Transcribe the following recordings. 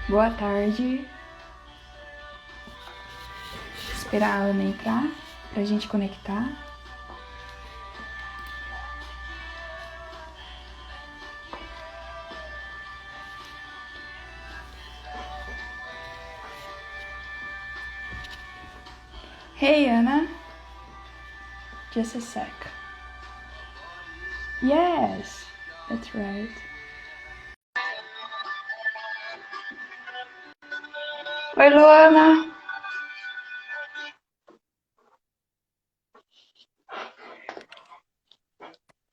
Boa tarde. Esperar a Ana entrar pra gente conectar. Hey, Anna. Just a sec. Yes, that's right. Oi, Luana.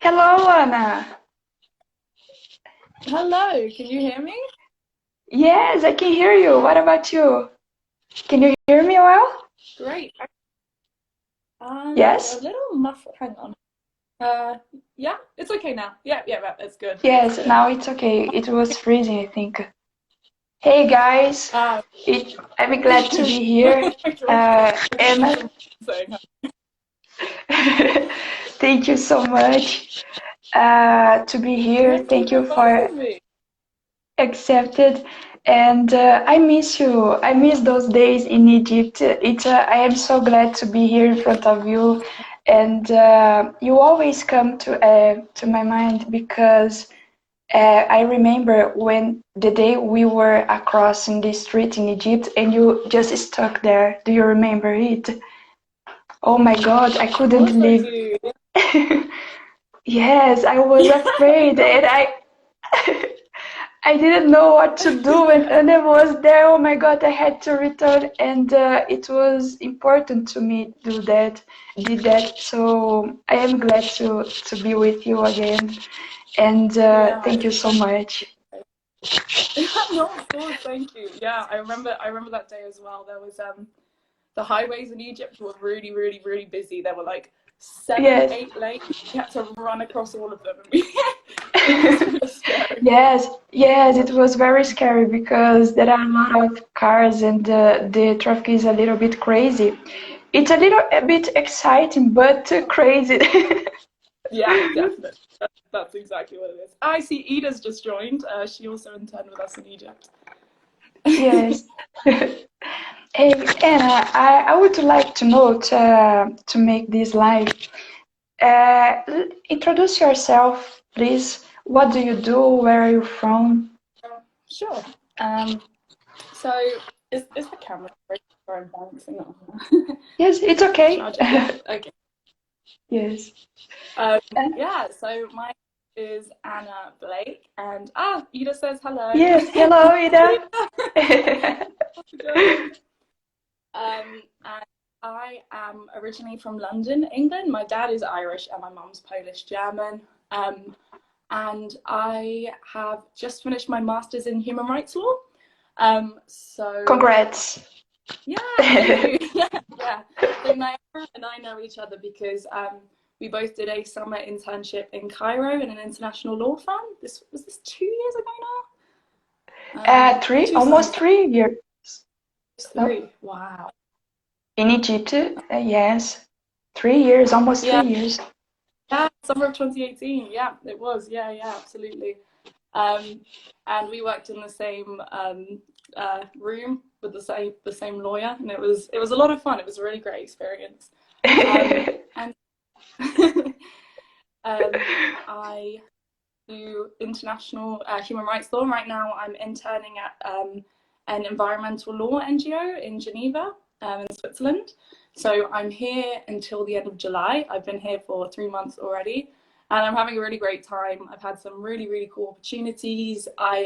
Hello, Anna. Hello, can you hear me? Yes, I can hear you. What about you? Can you hear me well? Great. You're a Yes? little muffled. Hang on. Yeah, it's okay now. Yeah, that's good. Yes, now it's okay. It was freezing, I think. Hey, guys. Uh, I'm glad to be here. And saying, thank you so much to be here. thank you Thank for you for inviting me. accepted. And I miss you. I miss those days in Egypt. I am so glad to be here in front of you. And you always come to my mind because I remember when the day we were across in the street in Egypt and you just stuck there. Do you remember it? Oh my God, I Of couldn't course I leave. do. Yes, I was Yeah, I afraid know. and I didn't know what to do and Anna was there. Oh my God, I had to return and it was important to me to do that, did that. So I am glad to be with you again and Yeah, thank you it's so much. no, of course, thank you. Yeah, I remember that day as well. There was the highways in Egypt were really busy. There were like seven, Yes. 8 lanes. We had to run across all of them. It was super scary. Yes, yes, it was very scary because there are a lot of cars and the traffic is a little bit crazy. It's a bit exciting, but crazy. Yeah, definitely. That's exactly what it is. I see Ida's just joined. She also interned with us in Egypt. Yes. Hey, Anna, I would like to know to make this live. Introduce yourself, please. What do you do? Where are you from? Sure. Um, so is the camera great? Sorry, I'm balancing on. Yes, it's okay. Charge it. Yeah. Okay. Yes. Uh, Yeah. So my name is Anna Blake, and Ida says hello. yes. Hello, Ida. Ida. How's it going? And I am originally from London, England. My dad is Irish and my mum's Polish German. Um, and I have just finished my master's in human rights law. So Congrats. yeah, thank you. Yeah. So Naira and I know each other because we both did a summer internship in Cairo in an international law firm. This was this 2 years ago now. Or Three, two almost summers, 3 years. No, three. Wow. in Egypt, yes, 3 years, almost Yeah, 3 years. yeah, summer of 2018. Yeah, it was. Yeah, absolutely. Um, and we worked in the same room with the same lawyer, and it was a lot of fun. It was a really great experience. And I do international human rights law. Right now, I'm interning at an environmental law NGO in Geneva, in Switzerland. So I'm here until the end of July. I've been here for 3 months already, and I'm having a really great time. I've had some really cool opportunities. I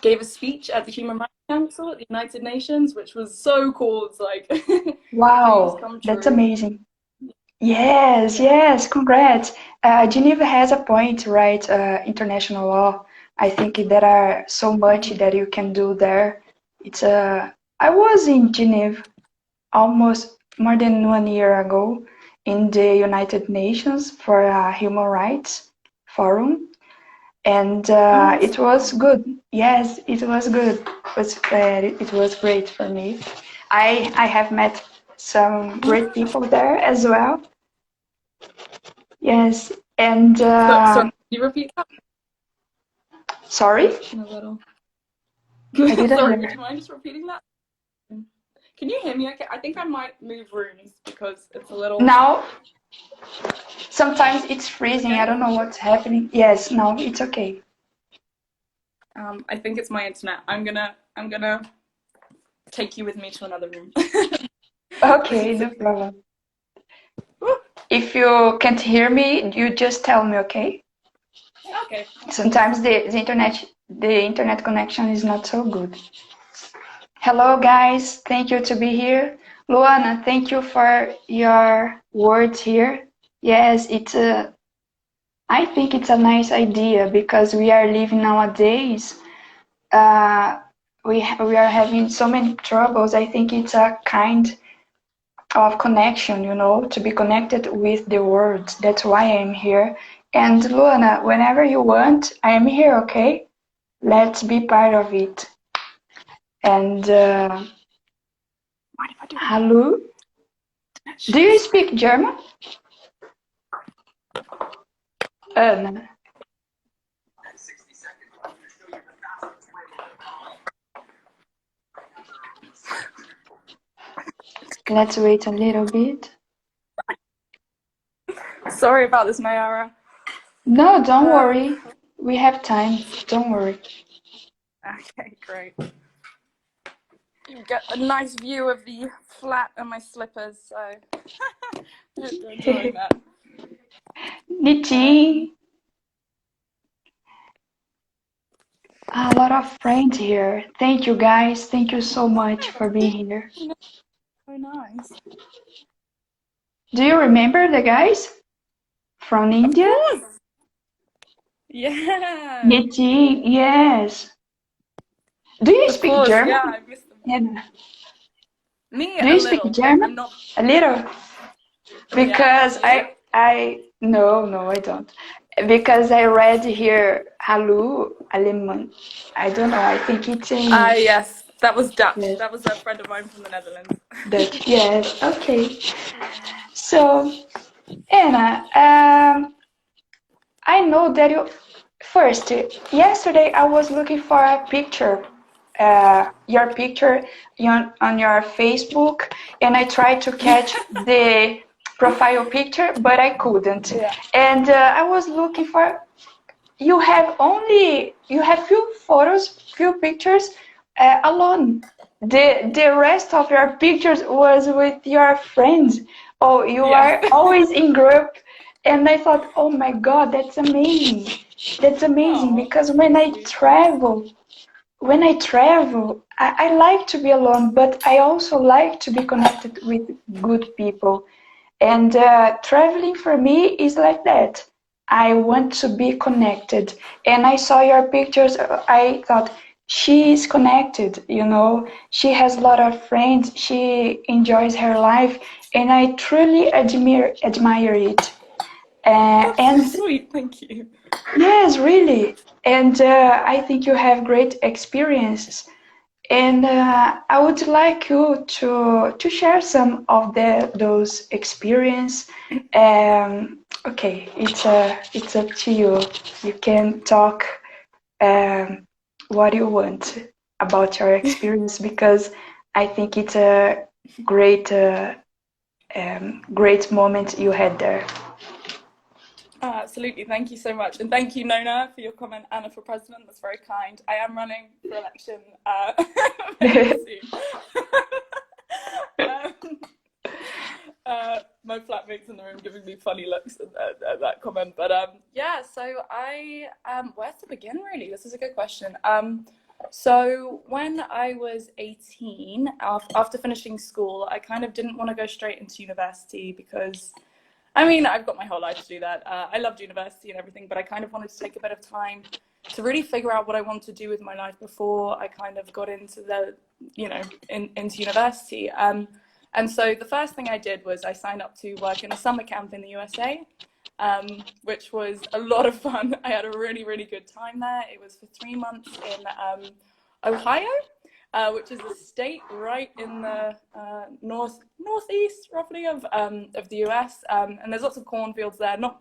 gave a speech at the Human Rights Council at the United Nations, which was so cool. It's like dreams Wow, come that's true. amazing. Yes, Yeah. yes, congrats. Geneva has a point, right? International law. I think there are so much Mhm. that you can do there. I was in Geneva almost more than 1 year ago in the United Nations for a human rights forum, and it was Awesome. good. Yes, it was good. It was great for me. I have met some great people there as well. Yes, and So, sorry, can you repeat that? sorry. Breaking a little. I didn't Sorry, do hear. you mind just repeating that? Can you hear me okay? I think I might move rooms because it's a little... Now, sometimes it's Is it freezing. I okay? don't know what's happening. Yes, now it's okay. I think it's my internet. I'm gonna take you with me to another room. Okay, no problem. If you can't hear me, you just tell me, okay? Okay. Sometimes the internet connection is not so good. Hello guys, thank you to be here. Luana, thank you for your words here. Yes, I think it's a nice idea because we are living nowadays. Uh, we are having so many troubles. I think it's a kind of connection, to be connected with the world. That's why I'm here. And Luana, whenever you want, I am here, okay? Let's be part of it. And hello, do you speak German? No. Let's wait a little bit. Sorry about this, Mayara. No, don't worry. We have time. Don't worry. Okay, great. You get a nice view of the flat and my slippers, so hope you're enjoying that. Nitin. A lot of friends here. Thank you guys. Thank you so much for being here. So nice. Do you remember the guys from India? Of course. Yeah. Nitin, yes. Do you Of speak course, German? yeah, I missed them. Yeah. Me, Do a you speak little. German? I'm not. A little. Because Yeah, no, I don't. Because I read here, Hallo, Alemán. I don't know, I think it's in yes, that was Dutch. yes, That was a friend of mine from the Netherlands. Dutch. Yes, okay. So, Anna, I know that first, yesterday I was looking for a picture, your picture on your Facebook, and I tried to catch the profile picture, but I couldn't. Yeah. And I was looking for, you have few photos, few pictures alone. The rest of your pictures was with your friends. Oh, you Yes. are always in group. And I thought, oh my God, that's amazing. That's amazing Oh, because when I travel, I like to be alone, but I also like to be connected with good people. And traveling for me is like that. I want to be connected. And I saw your pictures. I thought, she is connected. She has a lot of friends. She enjoys her life. And I truly admire it. that's so And sweet. Thank you. yes, really. And I think you have great experiences. And I would like you to share some of those experience. Okay, it's up to you. You can talk what you want about your experience because I think it's a great moment you had there. Absolutely, thank you so much, and thank you, Nona, for your comment. Anna for president, that's very kind. I am running for election very soon. My flatmates in the room giving me funny looks at that comment, but yeah. So where to begin? Really, this is a good question. So when I was 18, after finishing school, I kind of didn't want to go straight into university because, I mean, I've got my whole life to do that. I loved university and everything, but I kind of wanted to take a bit of time to really figure out what I want to do with my life before I kind of got into into university. And so the first thing I did was I signed up to work in a summer camp in the USA, which was a lot of fun. I had a really, really good time there. It was for 3 months in Ohio, which is a state right in the northeast, roughly, of the US. And there's lots of cornfields there. Not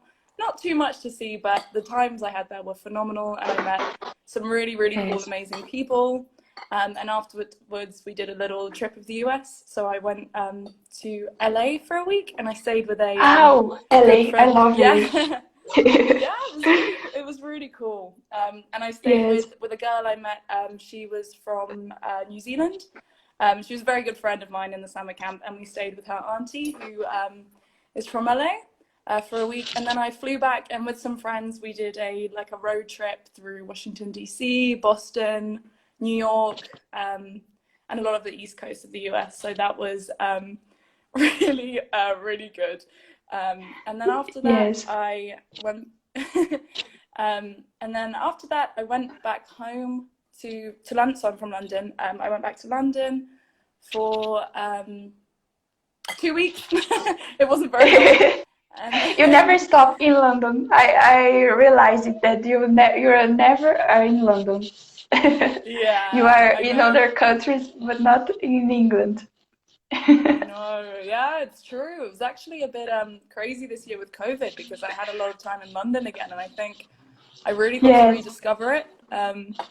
too much to see, but the times I had there were phenomenal, and I met some really, really cool, amazing people. And afterwards, we did a little trip of the US. So I went to LA for a week, and I stayed with a Oh, good LA, I friend. love LA. Yeah. Yeah, it was really cool. And I stayed Yes. with a girl I met. She was from New Zealand. She was a very good friend of mine in the summer camp, and we stayed with her auntie, who is from LA, for a week. And then I flew back, and with some friends, we did a road trip through Washington D.C., Boston, New York, and a lot of the East Coast of the US. So that was really really good. And then after that, Yes. I went. And then after that, I went back home to London. So I'm from London. I went back to London for 2 weeks. It wasn't very long. And You never stop in London. I realized it that you're never in London. You yeah, are I in know. other countries, but not in England. I know. Yeah, it's true. It was actually a bit crazy this year with COVID because I had a lot of time in London again, and I think I really got to Yes, rediscover it.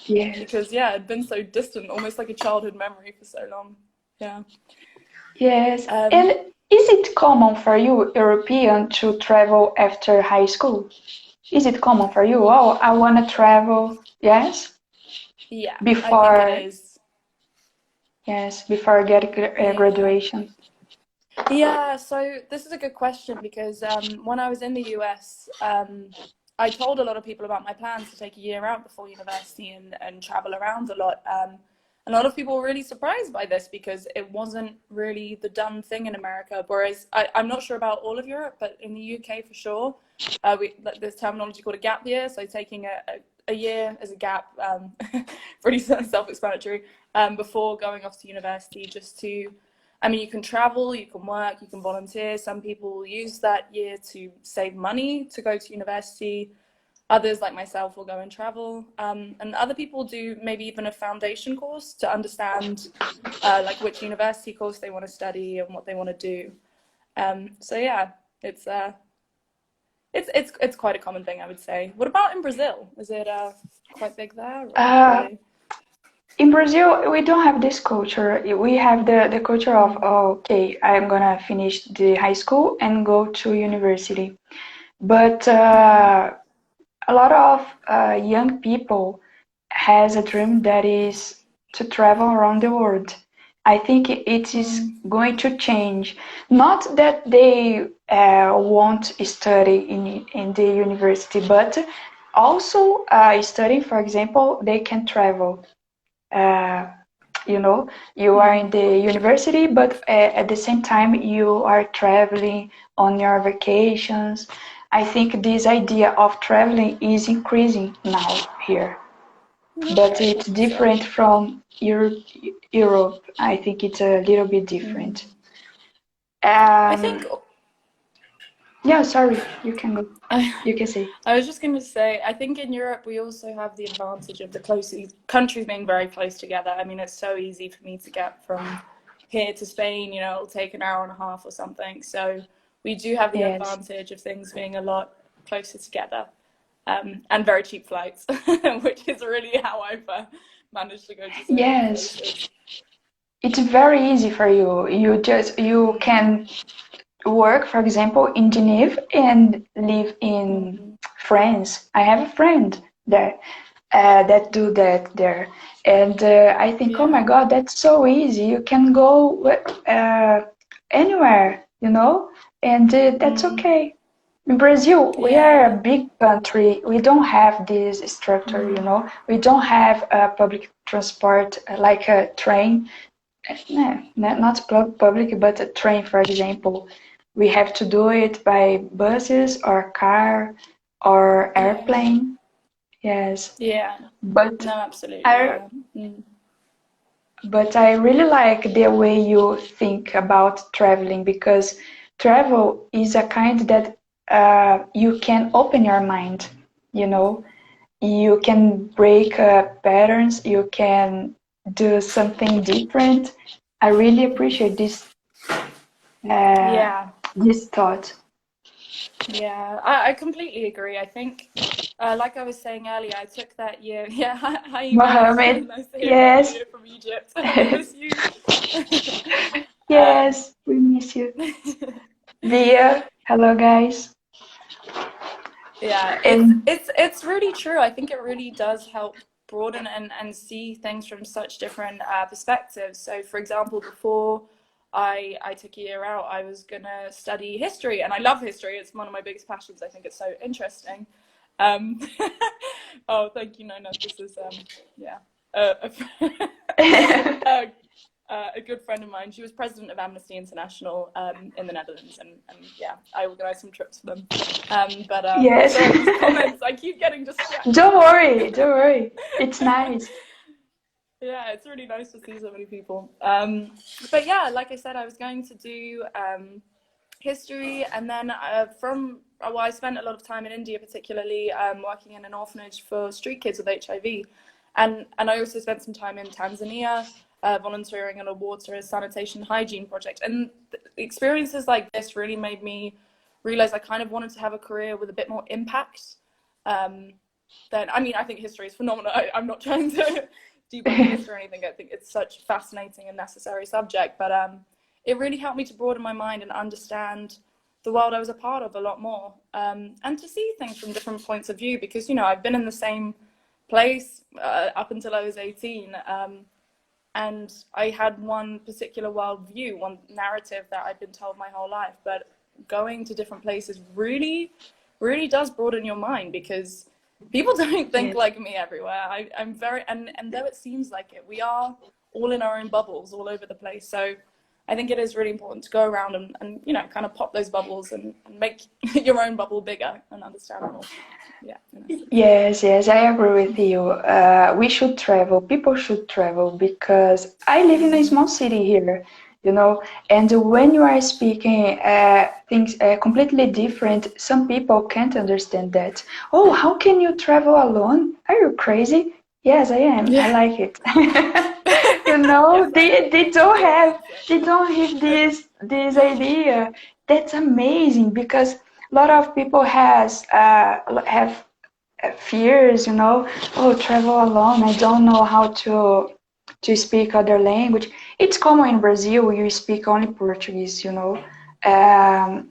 yes, Because yeah, it'd been so distant, almost like a childhood memory for so long. Yeah. yes. And Um, is it common for you, European, to travel after high school? Is it common for you? Oh, I want to travel. Yes, yeah, I think it before is. yes, before get Yeah. graduation. Yeah, so this is a good question because when I was in the US, I told a lot of people about my plans to take a year out before university and travel around a lot. A lot of people were really surprised by this because it wasn't really the done thing in America. Whereas I'm not sure about all of Europe, but in the UK for sure, there's terminology called a gap year. So taking a year as a gap, pretty self-explanatory, before going off to university just to I mean, you can travel, you can work, you can volunteer. Some people use that year to save money to go to university. Others, like myself, will go and travel. And other people do maybe even a foundation course to understand which university course they want to study and what they want to do. So yeah, it's it's quite a common thing, I would say. What about in Brazil? Is it quite big there, or do Uh, they? in Brazil, we don't have this culture. We have the culture of, Mm, oh, okay, I'm gonna finish the high school and go to university. But mm, a lot of young people has a dream that is to travel around the world. I think it is mm, going to change. Not that they won't study in the university, but also studying, for example, they can travel. Uh, you know, you are in mm. the university, but at the same time you are traveling on your vacations. I think this idea of traveling is increasing now here, but Okay, it's so. different from Europe. I think it's a little bit different. Mm. I think Um, yeah, sorry, you can go. I, You can say. I was just going to say, I think in Europe we also have the advantage of the countries being very close together. I mean, it's so easy for me to get from here to Spain, it'll take an hour and a half or something. So we do have the Yes. advantage of things being a lot closer together, and very cheap flights, which is really how I've managed to go to so many Yes. places. It's very easy for you. You Mm, can work, for example, in Geneva and live in mm, France. I have a friend there that do that there, and I think, oh my yeah. God, that's so easy. You can go anywhere, and that's Mm, okay. In Brazil, we are a yeah. big country. We don't have this structure, Mm, We don't have public transport like a train. No, not public, but a train, for example. We have to do it by buses or car or yeah. airplane. Yes, Yeah. but No, absolutely. I Yeah. Mm. but I really like the way you think about traveling because travel is a kind that you can open your mind. You know, you can break patterns. You can do something different. I really appreciate uh, Yeah. this thought. Yeah. I completely agree. I think Like I was saying earlier, I took that year. Yeah, hi Iman. Mohammed. Nice to hear from Yes. you from Egypt. We miss you. um, Yes, we miss you. Dia, hello guys. yeah, And it's really true. I think it really does help broaden and see things from such different perspectives. So, for example, before I took a year out, I was gonna study history, and I love history. It's one of my biggest passions. I think it's so interesting. Um, oh, thank you, Nona. This is yeah, a, a, a good friend of mine. She was president of Amnesty International in the Netherlands, and yeah, I organised some trips for them. But yes. sorry, these comments, I keep getting distracted. Don't worry, don't worry. It's nice. Yeah, it's really nice to see so many people. But yeah, like I said, I was going to do history, and then I spent a lot of time in India, particularly working in an orphanage for street kids with HIV, and I also spent some time in Tanzania volunteering on a water sanitation hygiene project. And experiences like this really made me realize I kind of wanted to have a career with a bit more impact. Then I mean, I think history is phenomenal. I'm not trying to debunk history or anything. I think it's such a fascinating and necessary subject, but it really helped me to broaden my mind and understand the world I was a part of a lot more, and to see things from different points of view, because, you know, I've been in the same place up until I was 18, and I had one particular worldview, one narrative that I'd been told my whole life. But going to different places really, really does broaden your mind, because people don't think like me everywhere. I'm very, and though it seems like it, we are all in our own bubbles all over the place. So I think it is really important to go around and you know, kind of pop those bubbles and make your own bubble bigger and understand more. Yeah. Yes, yes, I agree with you. We should travel. People should travel because I live in a small city here, you know, and when you are speaking things completely different, some people can't understand that. Oh, how can you travel alone? Are you crazy? Yes, I am. I Yeah. like it. You know, Yes, I am. they don't have this idea. That's amazing because a lot of people have fears, you know. Oh, travel alone. I don't know how to speak other language. It's common in Brazil. You speak only Portuguese, you know. Um,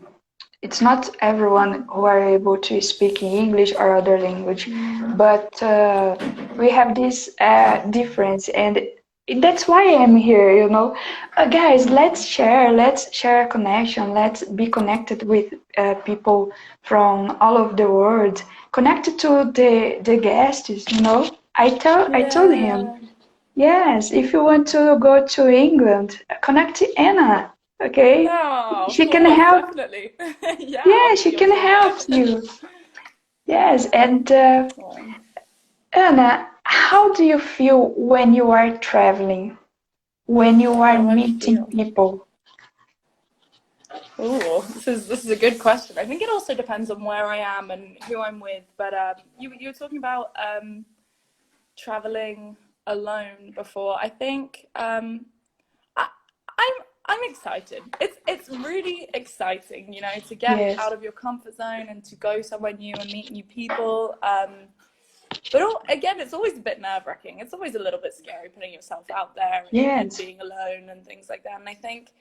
it's not everyone who are able to speak English or other language, but we have this difference, and that's why I'm here. You know, guys, let's share a connection, let's be connected with people from all over the world, connected to the guests. You know, I told him, Yeah. yes, if you want to go to England, connect to Anna. Okay, Oh, of she can course, help. definitely. Yeah, I'll Yeah, be she your can tour help guide. you. Yes, and Oh. Anna, how do you feel when you are traveling, when you How are do I meeting feel? people? Oh, this is a good question. I think it also depends on where I am and who I'm with. But you were talking about traveling alone before. I think I, I'm I'm excited. It's really exciting, you know, to get Yes, out of your comfort zone and to go somewhere new and meet new people. But again, it's always a bit nerve-wracking. It's always a little bit scary putting yourself out there and yes, being alone and things like that. And I think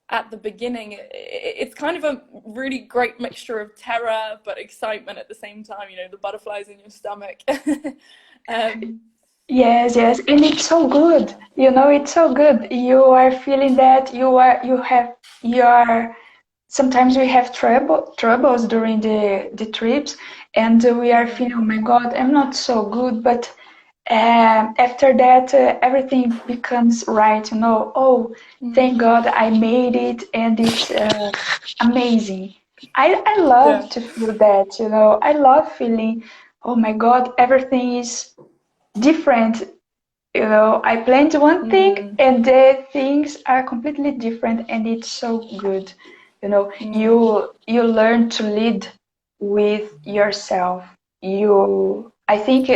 at the beginning, it's kind of a really great mixture of terror but excitement at the same time. You know, the butterflies in your stomach. um, yes, yes, and it's so good. You know, it's so good. You are feeling that you are. Sometimes we have troubles during the trips, and we are feeling, oh my God, I'm not so good, but after that, everything becomes right, you know. Oh, thank God I made it, and it's amazing. I love yeah. to feel that, you know. I love feeling, oh my God, everything is different. You know, I planned one thing Mm, and the things are completely different, and it's so good. You know, mm, you learn to lead with yourself. I think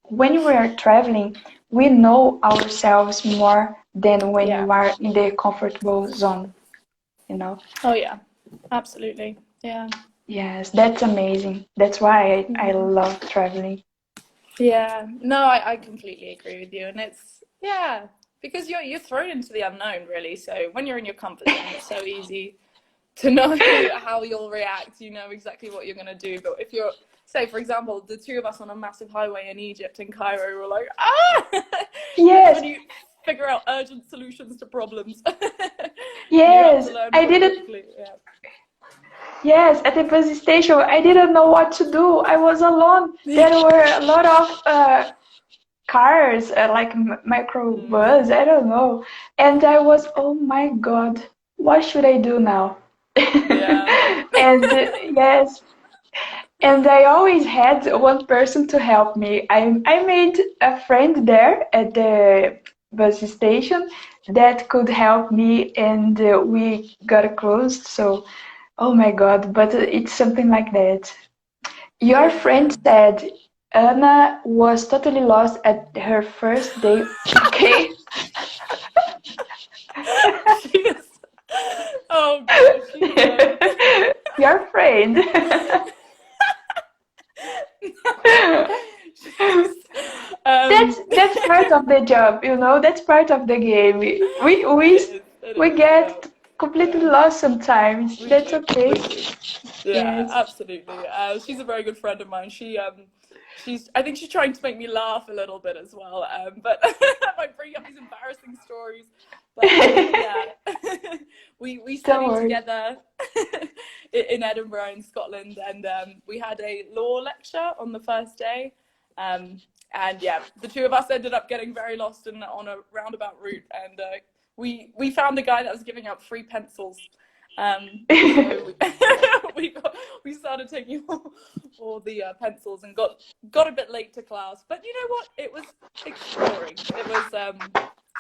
when we are traveling, we know ourselves more than when yeah. you are in the comfortable zone, you know. Oh, yeah. Absolutely. Yeah. Yes, that's amazing. That's why I love traveling. Yeah, no, I completely agree with you, and it's yeah, because you're thrown into the unknown really. So when you're in your comfort zone, it's so easy to know how you'll react. You know exactly what you're gonna do. But if you're, say, for example, the two of us on a massive highway in Egypt in Cairo were like, ah, that's Yes, when you figure out urgent solutions to problems, and you have to yes. learn I quite didn't. quickly. Yeah. Yes, at the bus station, I didn't know what to do. I was alone. There were a lot of cars, like microbus, I don't know. And I was, oh my God, what should I do now? Yeah. And yes, and I always had one person to help me. I made a friend there at the bus station that could help me, and we got close. So, oh my God, but it's something like that. Your Yeah. friend said Anna was totally lost at her first day. Okay. She is. Oh gosh, she's Your friend. she's um That's part of the job, you know. That's part of the game. it We is, yeah. get completely Yeah. lost sometimes. We That's do. okay. We do. Yeah, Yes. absolutely. She's a very good friend of mine. She's I think she's trying to make me laugh a little bit as well. But I might bring up these embarrassing stories. But yeah, we Don't studied worry. together in Edinburgh in Scotland, and we had a law lecture on the first day. Um, and yeah, the two of us ended up getting very lost on a roundabout route, and we found a guy that was giving out free pencils. So we started taking all the pencils and got a bit late to class. But you know what? It was exploring. It was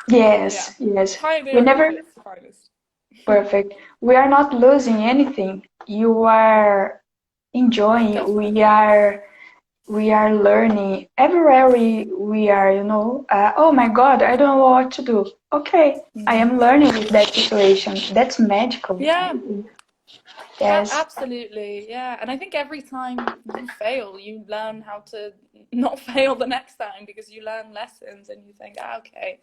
yeah, Yes, yes. We pioneering at never its finest. perfect. We are not losing anything. You are enjoying. Definitely. We are learning everywhere we are, you know. Oh my God, I don't know what to do. Okay, I am learning with that situation. That's magical. Yeah, Yes. absolutely. Yeah, and I think every time you fail, you learn how to not fail the next time because you learn lessons and you think, okay,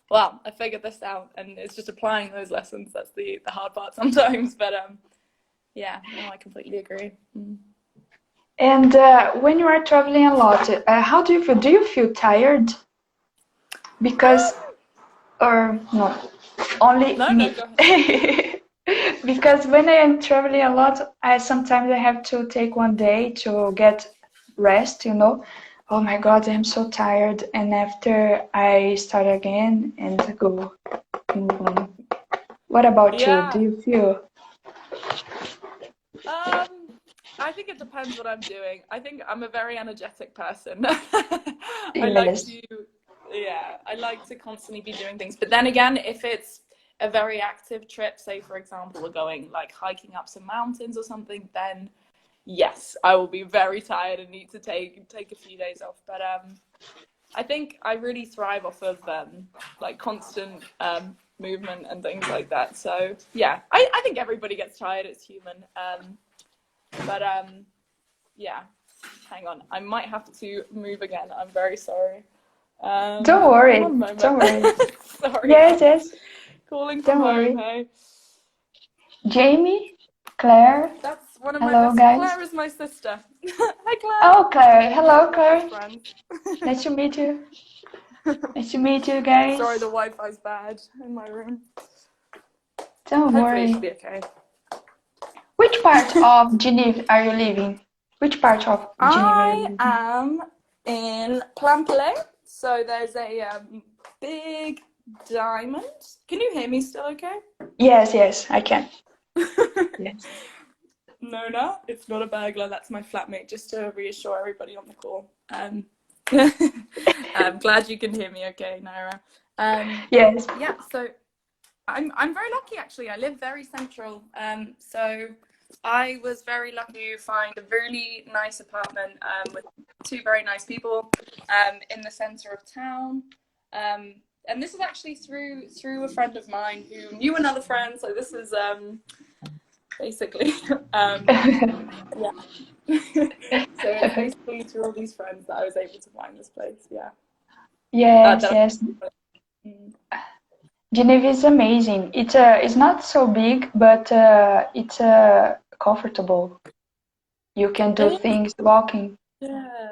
well, I figured this out, and it's just applying those lessons that's the hard part sometimes. But yeah, no, I completely agree. And when you are traveling a lot, how do you feel? Do you feel tired? Because, Um, or no, only no, no, me. go ahead. Because when I am traveling a lot, I sometimes I have to take one day to get rest, you know. Oh my God, I'm so tired. And after I start again and go move on. What about you? Do Yeah. you feel? I think it depends what I'm doing. I think I'm a very energetic person. I like Yes. to, yeah, I like to constantly be doing things. But then again, if it's a very active trip, say for example, we're going like hiking up some mountains or something, then yes, I will be very tired and need to take a few days off. But I think I really thrive off of like constant movement and things like that. So yeah, I think everybody gets tired. It's human. But yeah, hang on. I might have to move again. I'm very sorry. Don't worry. One moment. Don't worry. Sorry, Yes, guys. yes. Calling from Don't home. worry. Hey, Jamie, Claire. that's one of my Hello, best. guys. Claire is my sister. Hi, Claire. Oh, Claire. She's Hello, one of my best Claire. friends. Nice to meet you. Nice to meet you, guys. Sorry, the Wi-Fi's bad in my room. Don't Hopefully, it should worry. be okay. Which part of Geneva are you living? Which part of Geneva are you I living? am in Plainpalais. So there's a big diamond. Can you hear me still okay? Yes, yes, I can. Yes. No, no, it's not a burglar. That's my flatmate, just to reassure everybody on the call. I'm glad you can hear me okay, Naira. Yes. Yeah, so I'm very lucky actually. I live very central. So I was very lucky to find a really nice apartment with two very nice people in the center of town. And this is actually through a friend of mine who knew another friend. So this is basically. um, yeah. So it's basically through all these friends that I was able to find this place. Yeah. Yes, That, yes. mm. Geneva is amazing. It's not so big, but it's comfortable. You can do It is, things walking. yeah.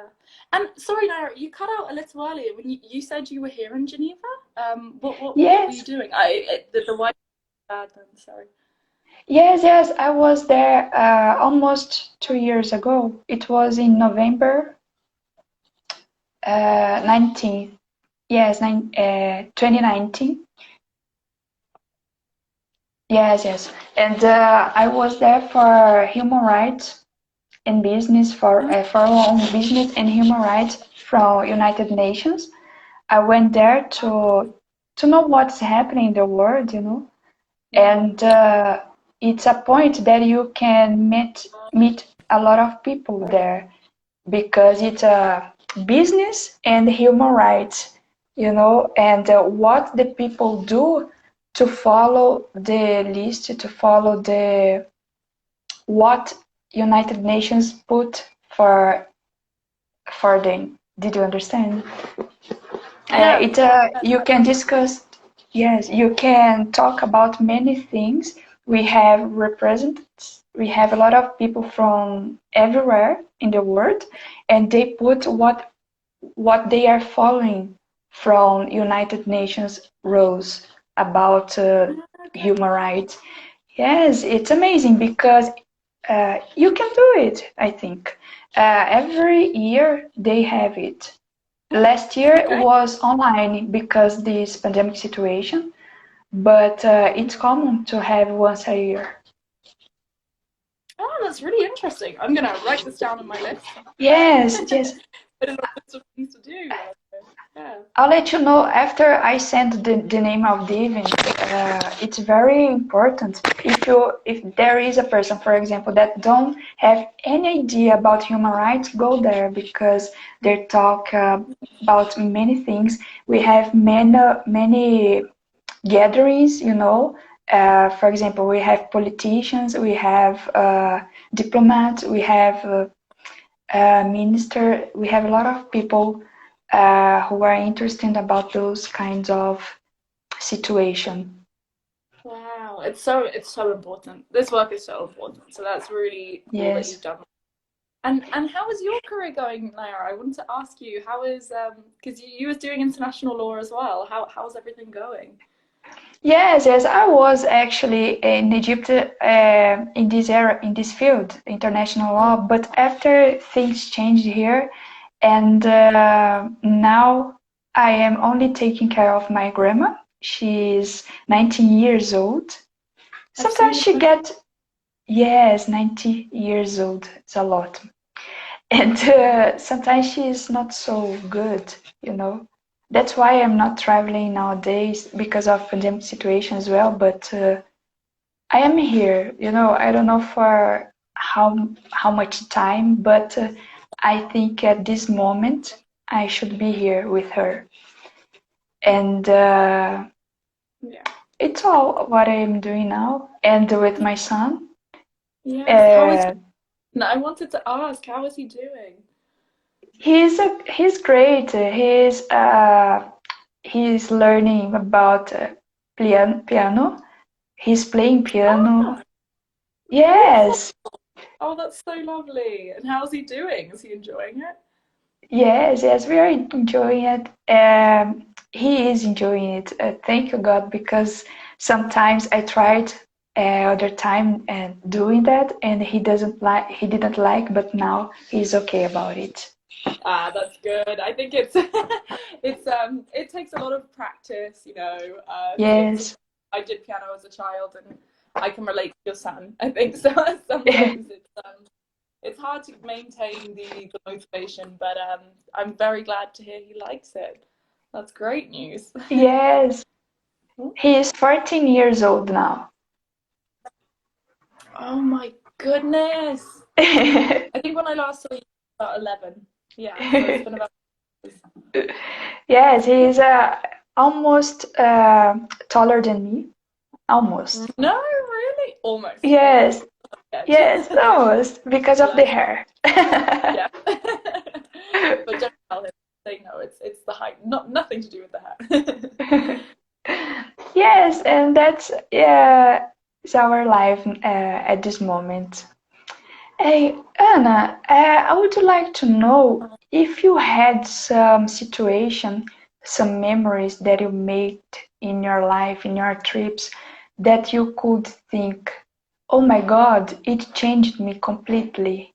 And sorry, Naira, you cut out a little earlier when you said you were here in Geneva. What were you Yes, doing? The white bad then. Sorry. yes, yes. I was there almost 2 years ago. It was in November 19th. Yes, 2019. Yes, yes. And I was there for human rights and business for our own business and human rights from United Nations. I went there to know what's happening in the world, and it's a point that you can meet a lot of people there because it's a business and human rights, and what the people do to follow the list, to follow the what United Nations put for them. Did you understand? Yeah, It yeah. You can discuss. Yes, you can talk about many things. We have representatives. We have a lot of people from everywhere in the world, and they put what they are following from United Nations rules about Okay. human rights. Yes, it's amazing because you can do it, I think. Every year they have it. Last year Okay. was online because this pandemic situation, but it's common to have once a year. Oh, that's really interesting. I'm gonna write this down on my list. Yes, yes. Put it on a list of things to do. Yeah. I'll let you know after I send the name of the event. It's very important. If there is a person, for example, that don't have any idea about human rights, go there because they talk about many things. We have many gatherings, for example, we have politicians, we have diplomats, we have minister, we have a lot of people who are interested about those kinds of situation. Wow, it's so important. This work is so important. So that's really cool that Yes. you've done. And how is your career going, Naira? I wanted to ask you how is because you was doing international law as well. How's everything going? Yes, yes, I was actually in Egypt in this area, in this field, international law. But after things changed here, and now I am only taking care of my grandma. She's 19 years old. I've Sometimes seen. she get, yes, 90 years old. It's a lot. And sometimes she is not so good. That's why I'm not traveling nowadays because of pandemic situation as well. But I am here. I don't know for how much time, but I think at this moment I should be here with her. And Yeah. it's all what I am doing now. And with my son, Yes. How is? uh, No, I wanted to ask, how is he doing? he's great. He's learning about piano. He's playing piano. Ah, beautiful. Yes, Oh, that's so lovely. And how's he doing? Is he enjoying it? yes, yes. We are enjoying it. He is enjoying it. Thank you, God, because sometimes I tried other time and doing that, and he doesn't like. He didn't like, but now he's okay about it. Ah, that's good. I think it's it takes a lot of practice, since Yes. I did piano as a child and I can relate to your son. I think so sometimes it's hard to maintain the motivation, but I'm very glad to hear he likes it. That's great news. Yes. He is 14 years old now. Oh my goodness. I think when I last saw you about 11. Yeah, so it's been about Yes, he's almost taller than me. Almost. no, really? Almost. Okay. Yes. Yeah, Yes, no, it's because of the hair. yeah. But don't tell him. Say no. It's the height. Not nothing to do with the hair. Yes, and that's yeah, it's our life at this moment. Hey, Anna, I would like to know if you had some situation, some memories that you made in your life, in your trips, that you could think, oh my God, it changed me completely.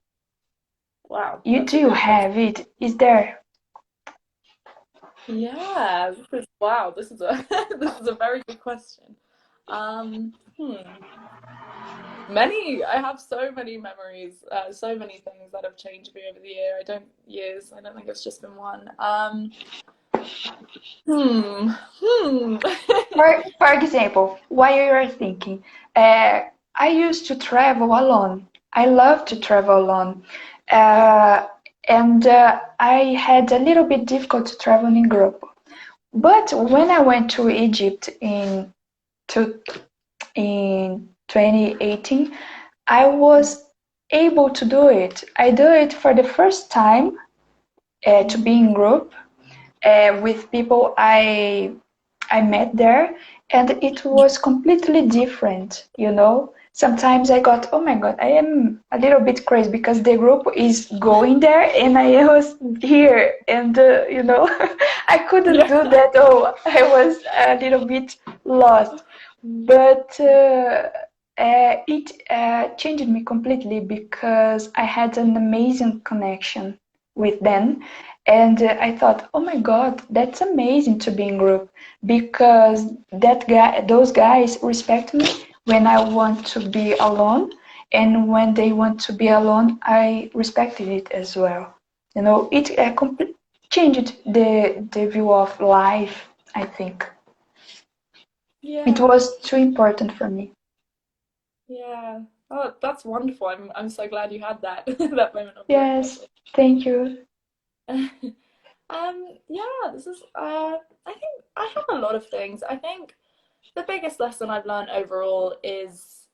Wow, You that's a do good question. have it? Is there? Yeah, wow. This is a this is a very good question. Hmm. Many. I have so many memories, so many things that have changed me over the years. I don't think it's just been one. Hmm. Hmm. For example, while you are thinking, I used to travel alone. I love to travel alone. Uh, and I had a little bit difficult to travel in group. But when I went to Egypt to, in 2018, I was able to do it. I do it for the first time to be in group with people I met there, and it was completely different, you know. Sometimes I got, oh my God, I am a little bit crazy because the group is going there and I was here, and you know, I couldn't do Yeah. that. Oh, I was a little bit lost, but it changed me completely because I had an amazing connection with them. And I thought, oh my God, that's amazing to be in group because those guys respect me when I want to be alone, and when they want to be alone, I respected it as well. You know, it changed the view of life. I think it Yeah. was too important for me. Yeah. Oh, that's wonderful. I'm so glad you had that that moment of group. That's Yes, thank you. yeah, this is I think I have a lot of things. I think the biggest lesson I've learned overall is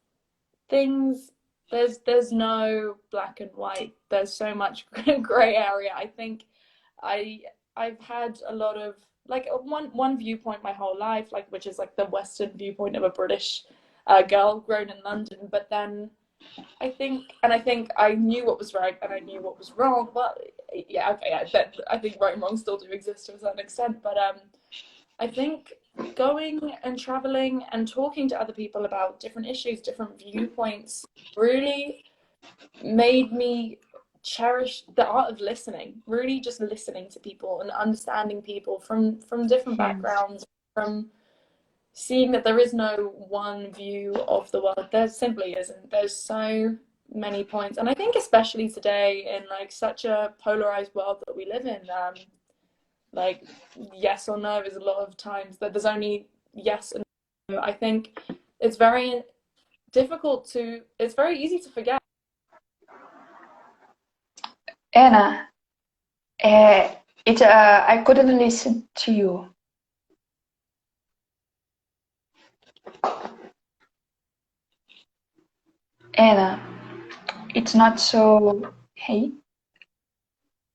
things there's no black and white. There's so much gray area. I think I I've had a lot of like one viewpoint my whole life, like which is like the Western viewpoint of a British girl grown in London. But then I think I knew what was right and I knew what was wrong. But yeah, okay, yeah, I think right and wrong still do exist to a certain extent. But I think going and traveling and talking to other people about different issues, different viewpoints, really made me cherish the art of listening. Really, just listening to people and understanding people from different Yes. backgrounds, from seeing that there is no one view of the world. There simply isn't. There's so many points, and I think especially today in like such a polarized world that we live in, like yes or no is a lot of times that there's only yes and no. I think it's very it's very easy to forget. Anna, I couldn't listen to you. Anna, it's not so. Hey,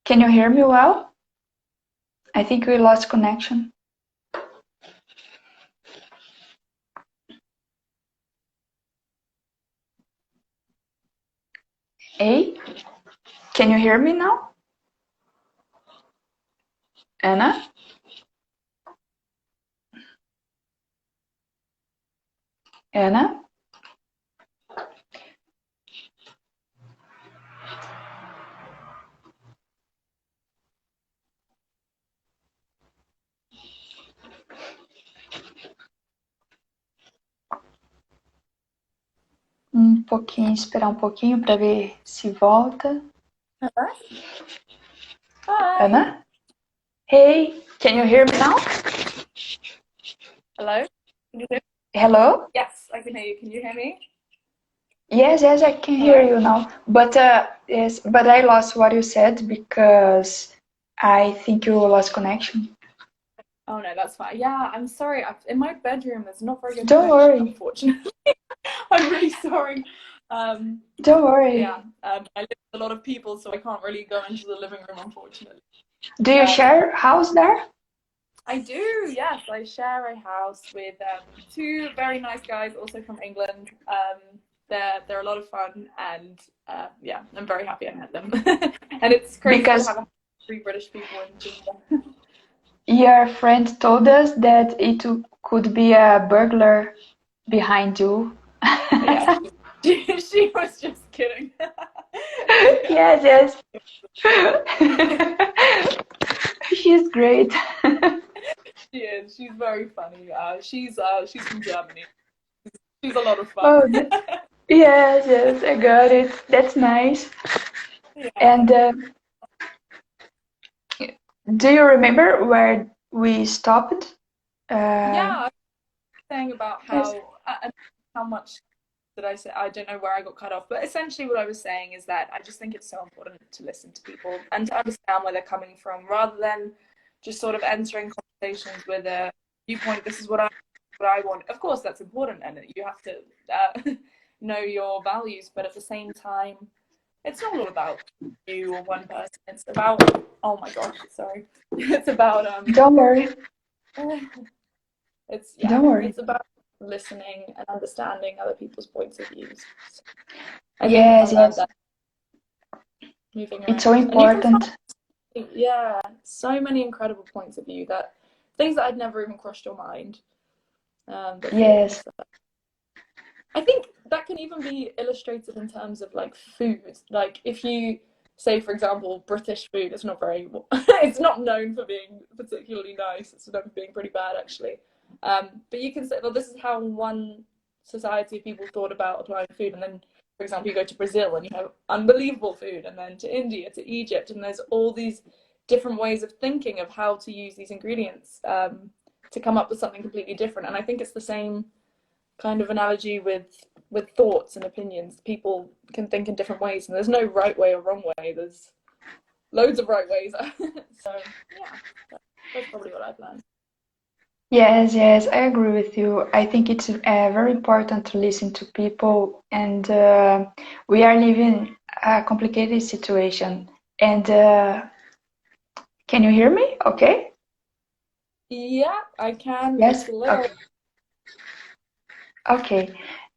can you hear me well? I think we lost connection. Hey, can you hear me now? Anna? Anna? Esperar um pouquinho para ver se volta. Hello? Hi. Anna? Hey, can you hear me now? Hello? Can you hear me? Hello? Yes, I can hear you. Can you hear me? Yes, I can hear Hello? you now. But yes, but I lost what you said because I think you lost connection. Oh no, that's fine. Yeah, I'm sorry. In my bedroom, there's not very good Don't connection, worry. unfortunately. I'm really sorry. Don't worry. Yeah, I live with a lot of people, so I can't really go into the living room, unfortunately. Do you share house there? I do, yes. I share a house with two very nice guys, also from England. They're a lot of fun, and yeah, I'm very happy I met them. And it's crazy to Because have three British people in Geneva. your friend told us that it could be a burglar behind you. Yeah, she was just kidding. Yes, yes. She's great. She is. She's very funny. She's from Germany. She's a lot of fun. Oh, yes, yes, I got it. That's nice. Yeah. And do you remember where we stopped? Yeah, I was saying about Yes. how much did I say? I don't know where I got cut off, but essentially what I was saying is that I just think it's so important to listen to people and to understand where they're coming from, rather than just sort of entering conversations with a viewpoint. This is what I want. Of course, that's important, and you have to know your values. But at the same time, it's not all about you or one person. It's about, oh my gosh, sorry. It's about Don't worry. Don't worry. it's about listening and understanding other people's points of views. So I think I Yes, learned yes. that moving It's so around, and you can important. find, yeah, so many incredible points of view, that things that I'd never even crossed your mind before. Yes. So I think that can even be illustrated in terms of like food. Like if you say, for example, British food is not very, it's not known for being particularly nice. It's known for being pretty bad, actually. But you can say, well, this is how one society of people thought about applying food. And then, for example, you go to Brazil and you have unbelievable food, and then to India, to Egypt, and there's all these different ways of thinking of how to use these ingredients to come up with something completely different. And I think it's the same kind of analogy with thoughts and opinions. People can think in different ways, and there's no right way or wrong way. There's loads of right ways. So yeah, that's probably what I've learned. Yes, yes, I agree with you. I think it's very important to listen to people, and we are living a complicated situation. And can you hear me? Okay? Yeah, I can. It's Yes? a little. Okay. Okay.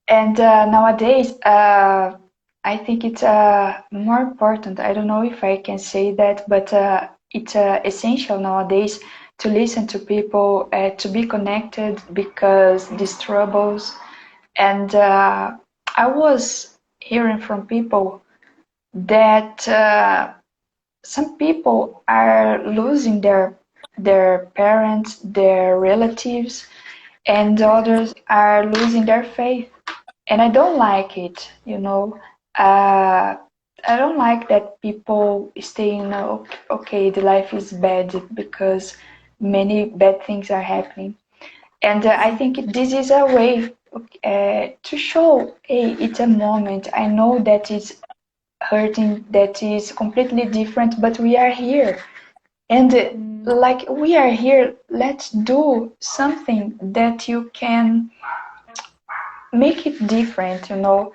And nowadays, I think it's more important. I don't know if I can say that, but it's essential nowadays to listen to people, to be connected because these troubles. And I was hearing from people that some people are losing their parents, their relatives, and others are losing their faith. And I don't like it, you know. I don't like that people saying, "No, okay, the life is bad because many bad things are happening." And I think this is a way to show, hey, it's a moment. I know that it's hurting, that is completely different, but we are here. And like we are here, let's do something that you can make it different, you know,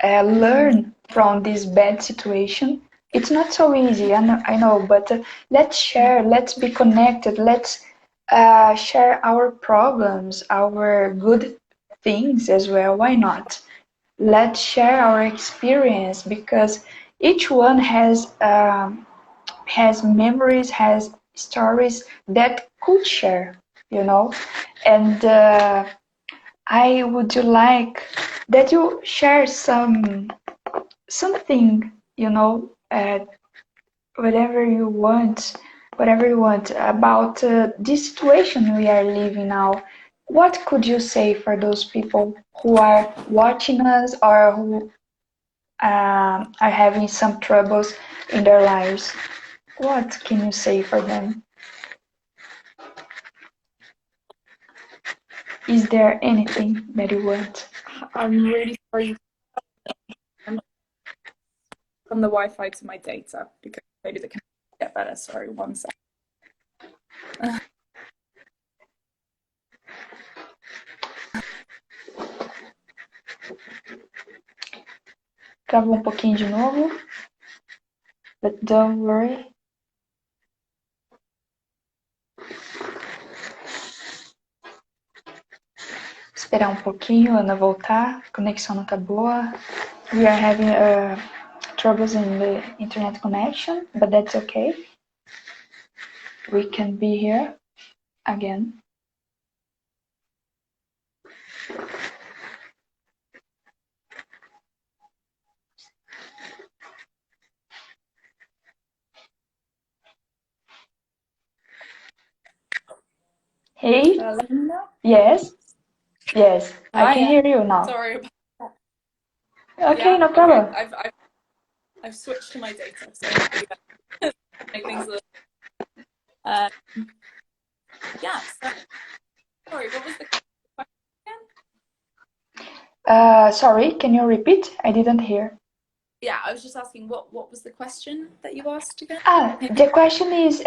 learn from this bad situation. It's not so easy, I know, but let's share, let's be connected, let's share our problems, our good things as well. Why not? Let's share our experience because each one has memories, has stories that could share, you know, and I would like that you share something, you know, whatever you want, whatever you want about this situation we are living now. What could you say for those people who are watching us or who are having some troubles in their lives? What can you say for them? Is there anything that you want? I'm really sorry. I'm from the Wi-Fi to my data because maybe the connection get better. Sorry, one second. Travou um pouquinho de novo. But don't worry. Esperar um pouquinho, Ana voltar. A conexão não tá boa. We are having troubles in the internet connection, but that's okay. We can be here again. Hey? Yes? Yes, I can hear you now. Sorry about that. Okay, no problem. Okay. I've switched to my data, so make things a little. Yeah. So, sorry, what was the question again? Sorry, can you repeat? I didn't hear. Yeah, I was just asking what was the question that you asked again? The question is,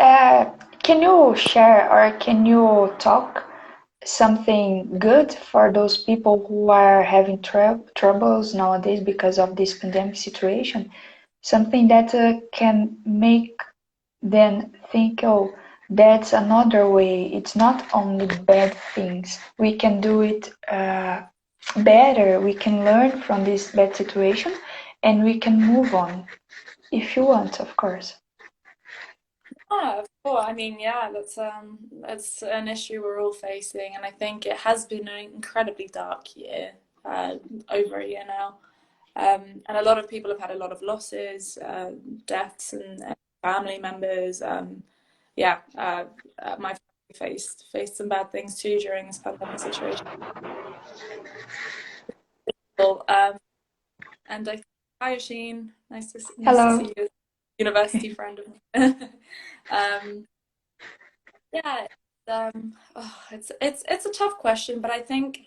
can you share or can you talk something good for those people who are having troubles nowadays because of this pandemic situation? Something that can make them think, oh, that's another way. It's not only bad things. We can do it better. We can learn from this bad situation and we can move on. If you want, of course. I mean, yeah, that's an issue we're all facing, and I think it has been an incredibly dark year, over a year now, and a lot of people have had a lot of losses, deaths, and family members. My family faced some bad things too during this pandemic situation. And hi, Oisin, nice to see you, university friend of mine. It's a tough question, but I think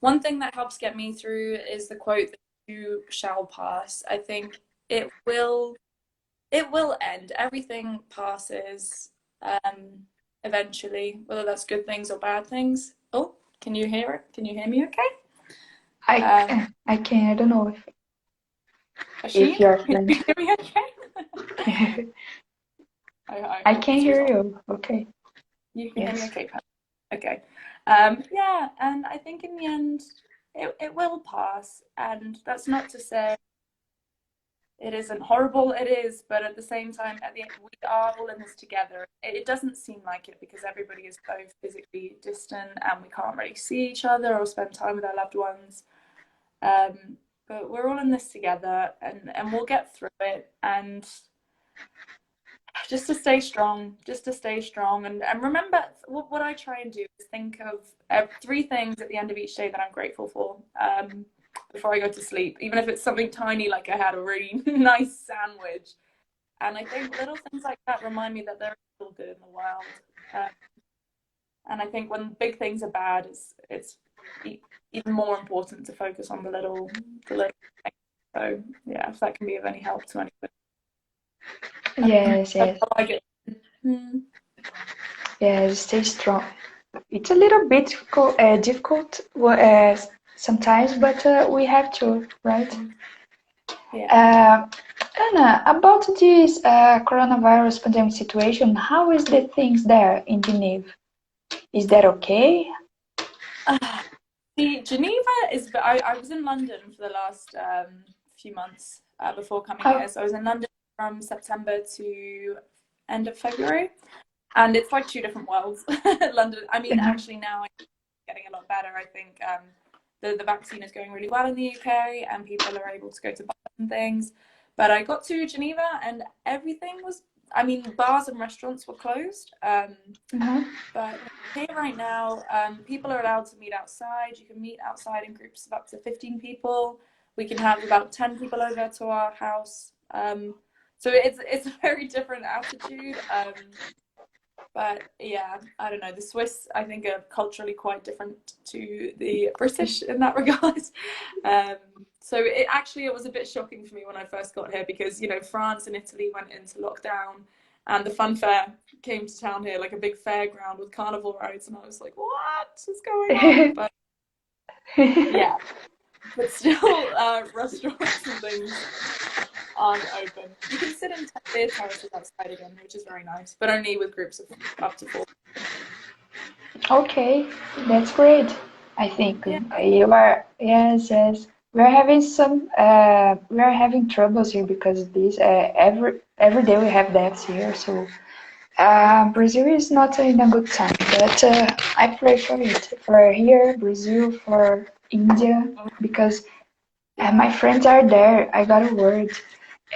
one thing that helps get me through is the quote that you shall pass. I think it will end. Everything passes eventually, whether that's good things or bad things. Oh, can you hear it? Can you hear me okay? I can. I don't know if you're can you hear me okay? I can hear you. Okay. You can hear me okay. Okay. Yeah, and I think in the end it will pass, and that's not to say it isn't horrible. It is, but at the same time, at the end, we are all in this together. It doesn't seem like it because everybody is so physically distant and we can't really see each other or spend time with our loved ones. But we're all in this together, and we'll get through it. And just to stay strong, and remember what I try and do is think of 3 things at the end of each day that I'm grateful for before I go to sleep, even if it's something tiny like I had a really nice sandwich. And I think little things like that remind me that there is still good in the world. And I think when big things are bad, it's even more important to focus on the little things. So yeah, if that can be of any help to anybody. Yes. Yes, stay strong. It's a little bit difficult sometimes, but we have to, right? Yeah. Anna, about this coronavirus pandemic situation, how is the things there in Geneva? Is that okay? Geneva is. I was in London for the last few months before coming here. So I was in London from September to end of February, and it's like 2 different worlds. London. I mean, actually now it's getting a lot better. I think the vaccine is going really well in the UK, and people are able to go to bars and things. But I got to Geneva, and everything was. I mean, bars and restaurants were closed. But here right now, people are allowed to meet outside. You can meet outside in groups of up to 15 people. We can have about 10 people over to our house. So it's a very different attitude. But yeah, I don't know. The Swiss, I think, are culturally quite different to the British in that regard. So it was a bit shocking for me when I first got here because, France and Italy went into lockdown and the fun fair came to town here, like a big fairground with carnival rides. And I was like, what is going on? But yeah, but still, restaurants and things aren't open. You can sit in their terraces outside again, which is very nice, but only with groups of up to 4. Okay, that's great. I think Yeah. you are. Yes, yes. We are having troubles here because of this. Every day we have deaths here, so Brazil is not in a good time. But I pray for it, for here, Brazil, for India, because my friends are there. I got a word,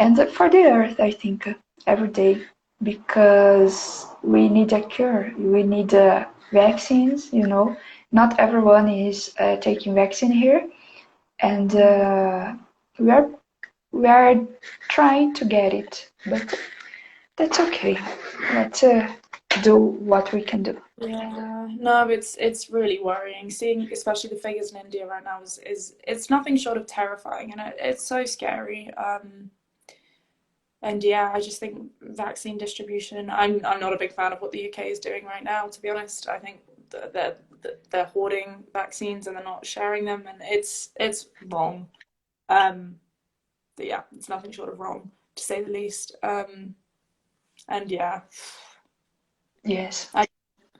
and for the earth, I think every day, because we need a cure. We need vaccines. Not everyone is taking vaccine here, and we are we are trying to get it, but that's okay. Let's do what we can do. Yeah, no, it's really worrying. Seeing especially the figures in India right now is it's nothing short of terrifying, and it's so scary. And yeah, I just think vaccine distribution. I'm not a big fan of what the UK is doing right now, to be honest. I think they're hoarding vaccines and they're not sharing them, and it's wrong. But yeah, it's nothing short of wrong, to say the least. And yeah, Yes.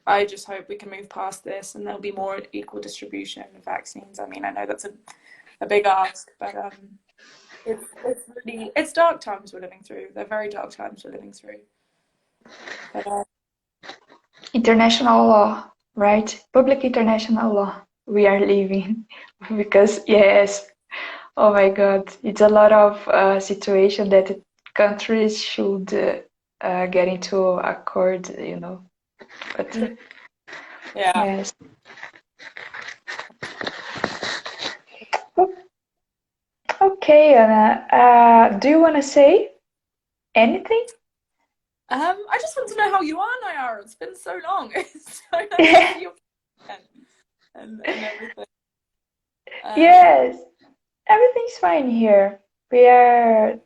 I just hope we can move past this and there'll be more equal distribution of vaccines. I mean, I know that's a big ask, but it's dark times we're living through. They're very dark times we're living through. But International law, right? Public international law. We are living because yes. Oh my God, it's a lot of situation that countries should get into accord. But yeah. yes. Okay, Anna. Do you want to say anything? I just want to know how you are, Nayara. It's been so long. It's so nice to see you again and everything. Yes, everything's fine here. We are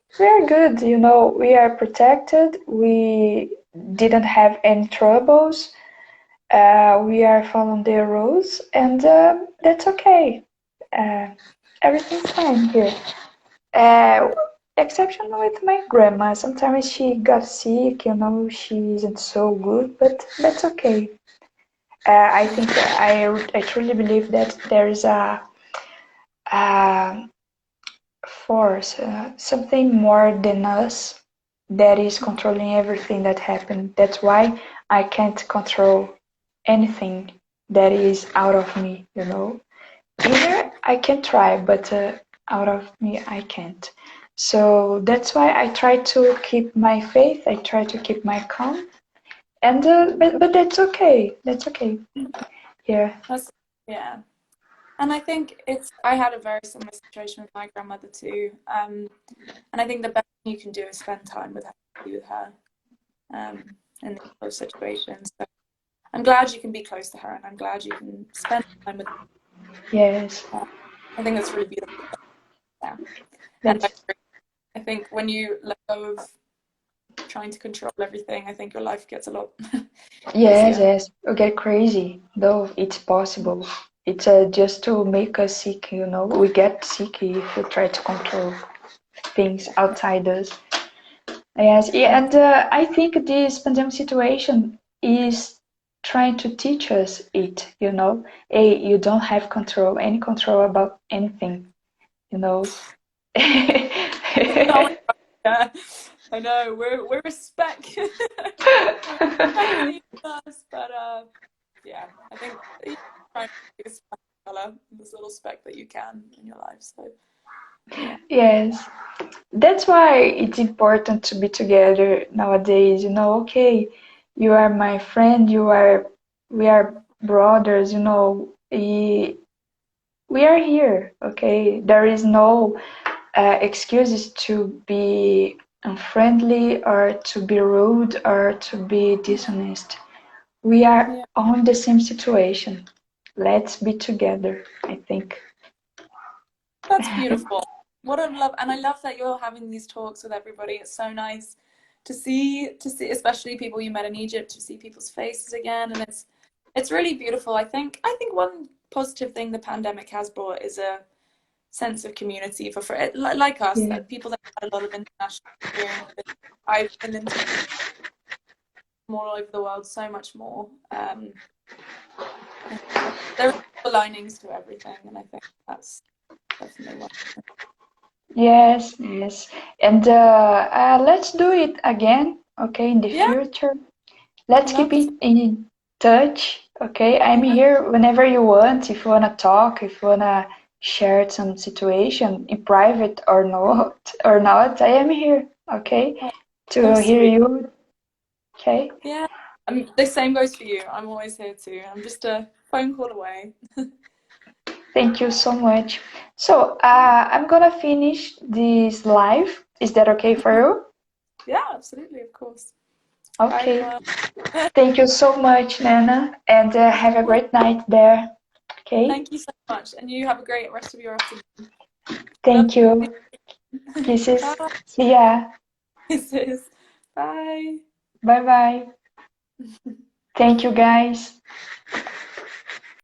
good, we are protected. We didn't have any troubles. We are following the rules, and that's okay. Uh, everything's fine here. Uh, Exception with my grandma. Sometimes she got sick, she isn't so good, but that's okay. I think I truly believe that there is a force, something more than us that is controlling everything that happened. That's why I can't control anything that is out of me. Either I can try, but out of me I can't. So that's why I try to keep my faith. I try to keep my calm, and but that's okay. That's okay. Yeah. Yeah. And I think I had a very similar situation with my grandmother too. And I think the best thing you can do is spend time with her in those situations. So I'm glad you can be close to her and I'm glad you can spend time with her. Yes. I think that's really beautiful. Yeah. And That's I think when you let go of trying to control everything, I think your life gets a lot yes, easier. yes. You get crazy, though it's possible. It's just to make us sick. We get sick if we try to control things outside us. Yes, yeah, and I think this pandemic situation is trying to teach us it. Hey, you don't have any control about anything. Oh my God, yeah. I know we're respecting us, but yeah, I think you try to be as color this little speck that you can in your life. So yeah, Yes, that's why it's important to be together nowadays. Okay, you are my friend, we are brothers. We are here, okay? There is no excuses to be unfriendly or to be rude or to be dishonest. We are yeah, on the same situation. Let's be together, I think. that's beautiful. What a love, and I love that you're having these talks with everybody. It's so nice to see, especially people you met in Egypt, to see people's faces again, and it's really beautiful. I think one positive thing the pandemic has brought is sense of community for like us, Yeah. that people that had a lot of international experience. I've been into from all over the world so much more. There are silver linings to everything, and I think that's definitely one. Yes, yes. And let's do it again, okay, in the Yeah, future. I'd Let's keep love to. in touch, okay? I'm Yeah, here whenever you want. If you wanna talk, if you wanna share some situation in private or not, I am here, okay? oh, so To hear sweet. you, okay? Yeah, the same goes for you. I'm always here too. I'm just a phone call away. Thank you so much. So, I'm gonna finish this live. Is that okay for you? Yeah, absolutely, of course. Bye, Okay. everyone. Thank you so much, Nana, and have a great night there. Okay. Thank you so much, and you have a great rest of your afternoon. Love Thank you. you. Kisses. Bye. See ya. Kisses. Bye. Bye bye. Thank you, guys.